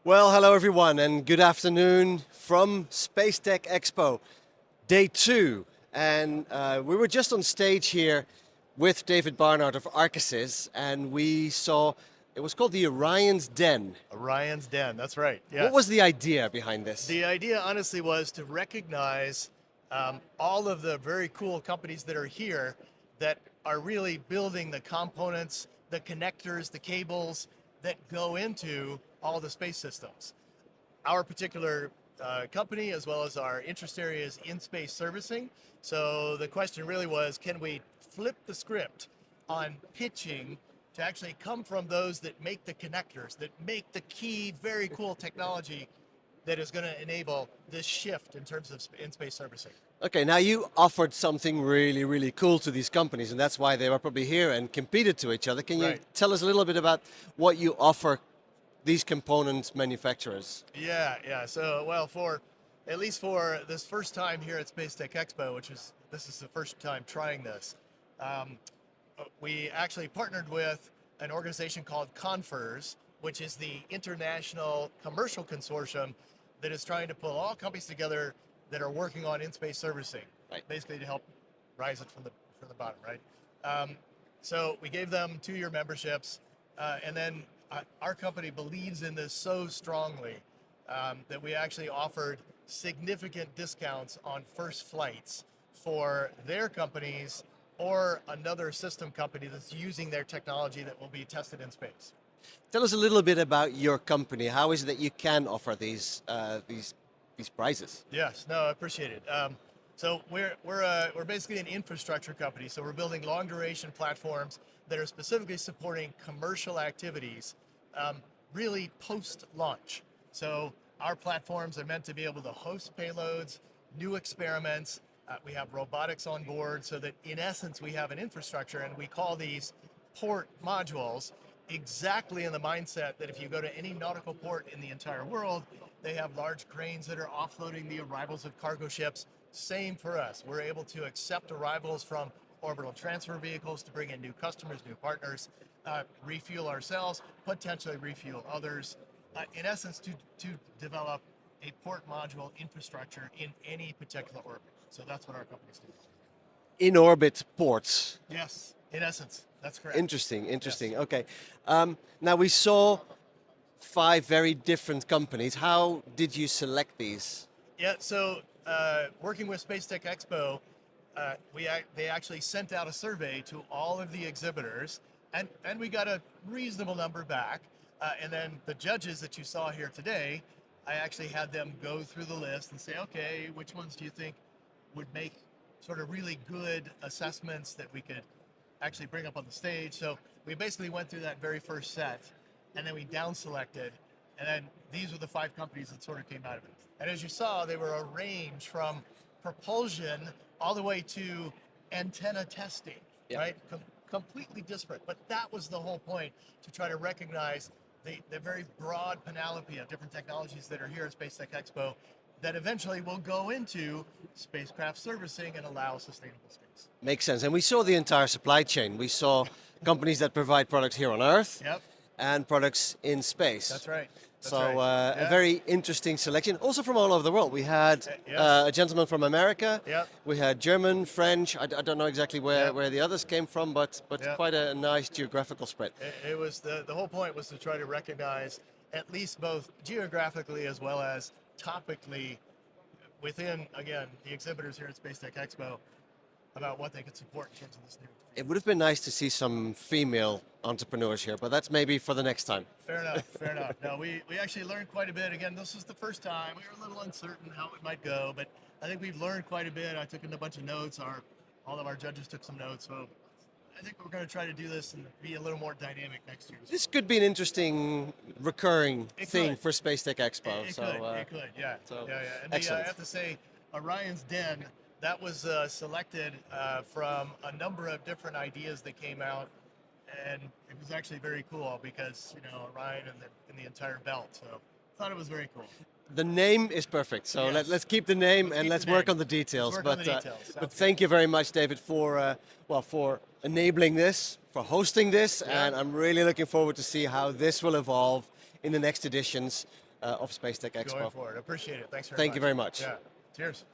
Well, hello everyone, and good afternoon from Space Tech Expo, day 2. And we were just on stage here with David Barnhart of Arkisys, and we saw, it was called the Orion's Den. Orion's Den, that's right, yes. What was the idea behind this? The idea honestly was to recognize all of the very cool companies that are here that are really building the components, the connectors, the cables that go into all the space systems. Our particular company, as well as our interest area, is in space servicing. So the question really was, can we flip the script on pitching to actually come from those that make the connectors, that make the key, very cool technology that is going to enable this shift in terms of in-space servicing. Okay, now you offered something really, really cool to these companies, and that's why they were probably here and competed to each other. Can you tell us a little bit about what you offer these component manufacturers? Yeah. So, well, at least for this first time here at Space Tech Expo, this is the first time trying this, we actually partnered with an organization called CONFERS, which is the international commercial consortium that is trying to pull all companies together that are working on in-space servicing, basically to help rise it from the bottom, right? So we gave them 2-year memberships, and then our company believes in this so strongly that we actually offered significant discounts on first flights for their companies or another system company that's using their technology that will be tested in space. Tell us a little bit about your company. How is it that you can offer these prizes? Yes, no, I appreciate it. So we're basically an infrastructure company. So we're building long duration platforms that are specifically supporting commercial activities, really post launch. So our platforms are meant to be able to host payloads, new experiments. We have robotics on board, so that in essence we have an infrastructure, and we call these port modules, exactly in the mindset that if you go to any nautical port in the entire world, they have large cranes that are offloading the arrivals of cargo ships. Same for us. We're able to accept arrivals from orbital transfer vehicles to bring in new customers, new partners, refuel ourselves, potentially refuel others. In essence, to develop a port module infrastructure in any particular orbit. So that's what our company's doing. In orbit ports. Yes, in essence, that's correct. Interesting. Yes. Okay. Now we saw 5 very different companies. How did you select these? Yeah, so working with Space Tech Expo, they actually sent out a survey to all of the exhibitors, and we got a reasonable number back. And then the judges that you saw here today, I actually had them go through the list and say, okay, which ones do you think would make sort of really good assessments that we could actually bring up on the stage? So we basically went through that very first set, and then we down selected, and then these were the 5 companies that sort of came out of it. And as you saw, they were a range from propulsion all the way to antenna testing, right? Completely disparate, but that was the whole point, to try to recognize the very broad panoply of different technologies that are here at Space Tech Expo that eventually will go into spacecraft servicing and allow sustainable space. Makes sense. And we saw the entire supply chain. We saw companies that provide products here on Earth and products in space. That's right. A very interesting selection, also from all over the world. We had a gentleman from America. We had German, French. I don't know exactly where the others came from, but quite a nice geographical spread. It was the whole point was to try to recognize, at least both geographically as well as topically, within, again, the exhibitors here at Space Tech Expo, about what they could support in terms of this new. It would have been nice to see some female entrepreneurs here, but that's maybe for the next time. Fair enough. No, we actually learned quite a bit. Again, this is the first time. We were a little uncertain how it might go, but I think we've learned quite a bit. I took in a bunch of notes. All of our judges took some notes. So I think we're going to try to do this and be a little more dynamic next year. This could be an interesting recurring thing for Space Tech Expo. It could, yeah. And excellent. I have to say, Orion's Den, that was selected from a number of different ideas that came out, and it was actually very cool because, Orion and the entire belt. So I thought it was very cool. The name is perfect, so let's keep the name and let's work on the details. But thank you very much, David, for enabling this, for hosting this, and I'm really looking forward to see how this will evolve in the next editions. of Space Tech Expo. Going forward. Appreciate it. Thanks very much. Thank you very much. Yeah. Cheers.